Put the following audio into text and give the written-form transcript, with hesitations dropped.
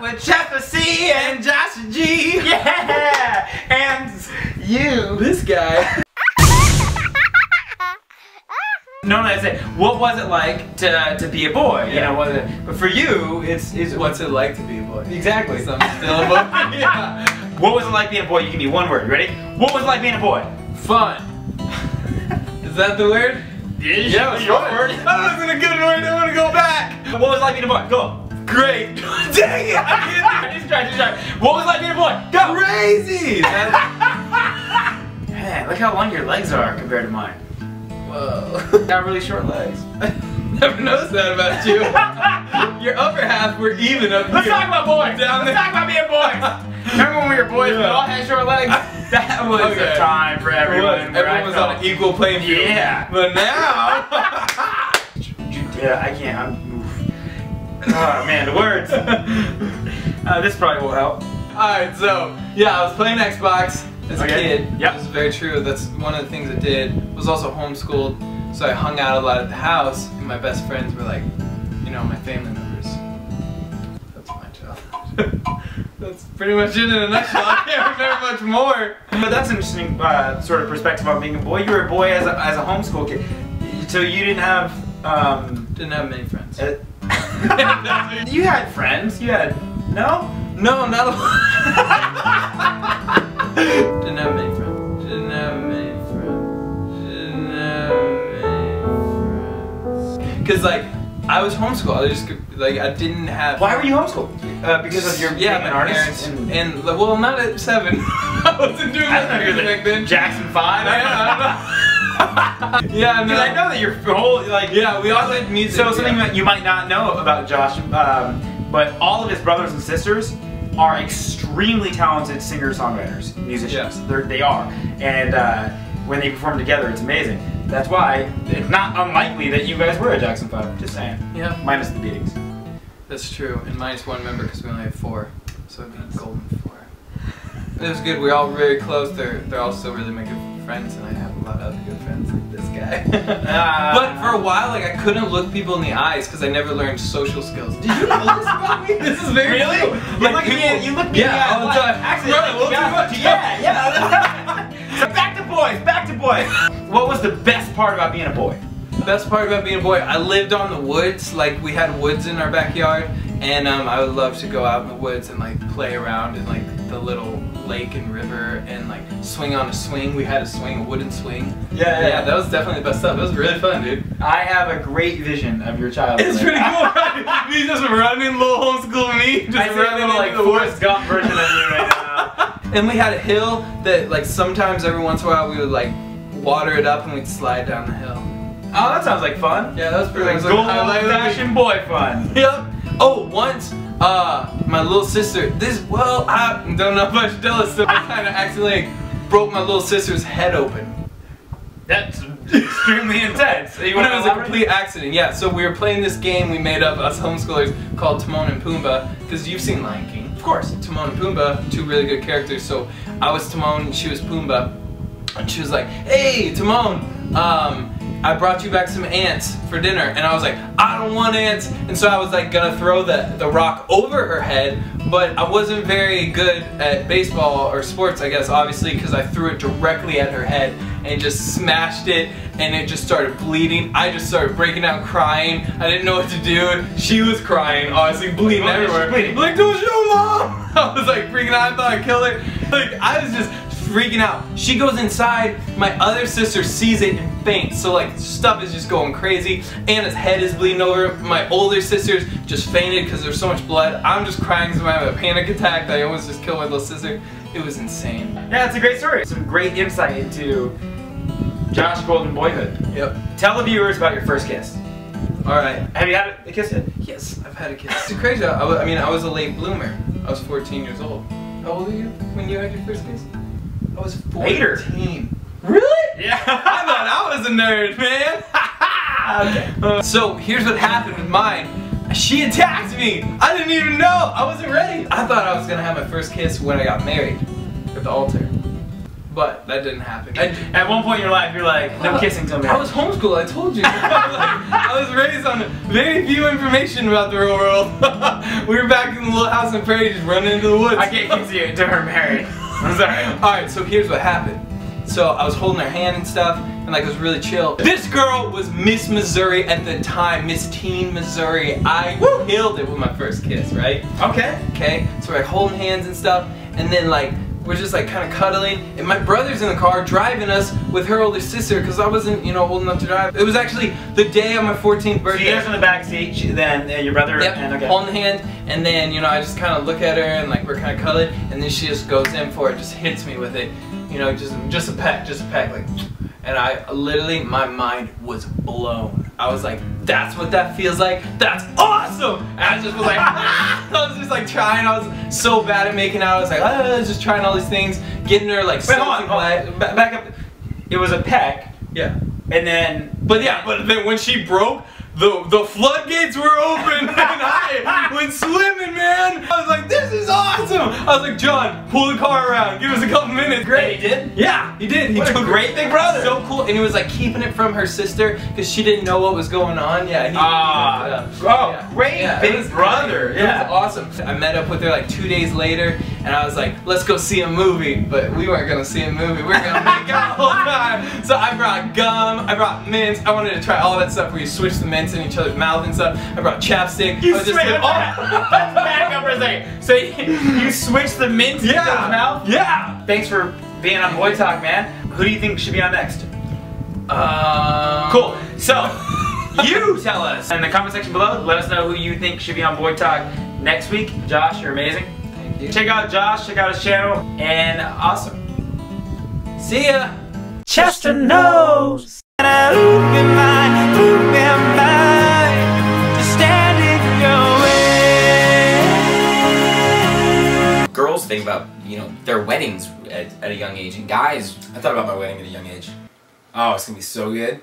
with Chester C and Josh G. Yeah! And you. This guy. No, I say, what was it like to be a boy? Yeah. You know, was it, but for you, it's What's it like to be a boy? exactly. So I'm still a boy. Yeah. What was it like being a boy? You can be one word. You ready? What was it like being a boy? Fun. Is that the word? Yeah, it's your word. That wasn't a good word. I want to go back. What was it like being a boy? Go. Great. Dang it. I can't Just try. What was it like being a boy? Go. Crazy. Man, look how long your legs are compared to mine. Whoa. Got really short legs. Never noticed that about you. Your upper half were even up Let's here. talk about boys. Down Let's there. talk about being boys. Remember when we were boys? We all had short legs. That was Okay. a time for everyone. Everyone was on an equal playing field. Yeah. But now. Yeah, I can't. Oh man, the words. This probably will help. Alright, so yeah, I was playing Xbox as a kid. Yep. It was very true. That's one of the things I did. I was also homeschooled, so I hung out a lot at the house, and my best friends were like, you know, my family members. That's my childhood. That's pretty much it in a nutshell. I can't remember much more. But that's an interesting sort of perspective on being a boy. You were a boy as a homeschool kid, so you didn't have Didn't have many friends. You had friends. You had no. No, not a lot. Didn't have many friends. Didn't have many friends. Didn't have many friends. Cause like I was homeschooled. I just like I didn't have. Why were you homeschooled? Because of your being an my artist. parents and well, not at 7. I wasn't doing that back then. Jackson 5. Yeah, no. Because I know that your whole like Yeah, we all did music. So something that you might not know about Josh, but all of his brothers and sisters are extremely talented singer-songwriters, musicians. Yeah. They are, and when they perform together, it's amazing. That's why it's not unlikely that you guys were a Jackson 5. Just saying. Yeah, Minus the beatings. that's true. And minus 1 member because we only have 4, so it'd be golden 4. It was good. We're all very close. They're all still really my good friends, and I have a lot of other good friends like this guy. But for a while, like I couldn't look people in the eyes because I never learned social skills. Did you know this about me? This is very Really? true. Like you look me in the eye all the time. Actually, Right, well, too much. yeah. So back to boys. Back to boys. What was the best part about being a boy? The best part about being a boy, I lived on the woods. Like we had woods in our backyard, and I would love to go out in the woods and like play around in like the little lake and river and like swing on a swing. We had a swing, a wooden swing. Yeah, that was definitely the best stuff. It was really fun, dude. I have a great vision of your childhood. It's pretty cool, right? Me just running, little homeschool me, just I see a running little like into the Forrest woods. Gump version of you right now. And we had a hill that like sometimes every once in a while we would like water it up and we'd slide down the hill. Oh, that sounds like fun. Yeah, that was pretty Like much gold highlight of the week. fashion boy fun. Yep. Oh, once, my little sister, I don't know if I should tell this, so I kind of accidentally broke my little sister's head open. That's extremely intense. You But want it was a complete accident, yeah. So we were playing this game we made up, us homeschoolers, called Timon and Pumbaa, because you've seen Lion King. Of course, Timon and Pumbaa, 2 really good characters. So I was Timon and she was Pumbaa. And she was like, hey, Timon, I brought you back some ants for dinner. And I was like, I don't want ants. And so I was like gonna throw the rock over her head, but I wasn't very good at baseball or sports, I guess, obviously, because I threw it directly at her head and just smashed it, and it just started bleeding. I just started breaking out crying. I didn't know what to do. She was crying, obviously, bleeding everywhere. Bleeding. Like, don't show Mom! I was like freaking out, I thought I killed her. Like, I was just freaking out. She goes inside, my other sister sees it and faints, so like stuff is just going crazy. Anna's head is bleeding over. My older sisters just fainted because there's so much blood. I'm just crying because I'm having a panic attack that I almost just killed my little sister. It was insane. Yeah, it's a great story. Some great insight into Josh Golden boyhood. Yep. Tell the viewers about your first kiss. Alright. Have you had a kiss yet? Yes, I've had a kiss. It's crazy. I was a late bloomer. I was 14 years old. How old are you when you had your first kiss? I was 14. Later. Really? Yeah. I thought I was a nerd, man. Okay. So here's what happened with mine. She attacked me. I didn't even know. I wasn't ready. I thought I was gonna have my first kiss when I got married at the altar. but that didn't happen. At one point in your life, you're like, no kissing till marriage. I was homeschooled, I told you. I was raised on very few information about the real world. We were back in the little house in Prairie just running into the woods. I can't kiss you until we're married. I'm sorry. Alright, so here's what happened. So I was holding her hand and stuff, and like it was really chill. This girl was Miss Missouri at the time, Miss Teen Missouri. I killed it with my first kiss, right? Okay, so we're like holding hands and stuff, and then like we're just like kind of cuddling, and my brother's in the car driving us with her older sister because I wasn't, you know, old enough to drive. It was actually the day of my 14th birthday. So you guys in the back seat, then your brother and holding the hand, and then you know I just kind of look at her and like we're kind of cuddling, and then she just goes in for it, just hits me with it, you know, just a peck, like. And I literally, my mind was blown. I was like, that's what that feels like? That's awesome! And I just was like, I was just like trying, I was so bad at making out. I was like, just trying all these things, getting her like Wait, hold on. Back up. It was a peck. Yeah. And then, but then when she broke, the floodgates were open and I went swimming, man. I was like, this is awesome. I was like, John, pull the car around. Give us a couple minutes. Great. He did? Yeah, he did. He took a great big brother. So cool. And he was like keeping it from her sister because she didn't know what was going on. Yeah. Great big brother. It was awesome. I met up with her like 2 days later and I was like, let's go see a movie. But we weren't going to see a movie. We were going to make out the whole time. So I brought gum. I brought mints. I wanted to try all that stuff where you switch the mints in each other's mouth and stuff. I brought chapstick. You switched back up for a second. So you switched the mints in each other's mouth? Yeah. Thanks for being on Boy Talk, man. Who do you think should be on next? Cool. So you tell us in the comment section below. Let us know who you think should be on Boy Talk next week. Josh, you're amazing. Thank you. Check out Josh. Check out his channel. And awesome. See ya. Chester knows. Girls think about, you know, their weddings at a young age, and guys, I thought about my wedding at a young age. Oh, it's gonna be so good.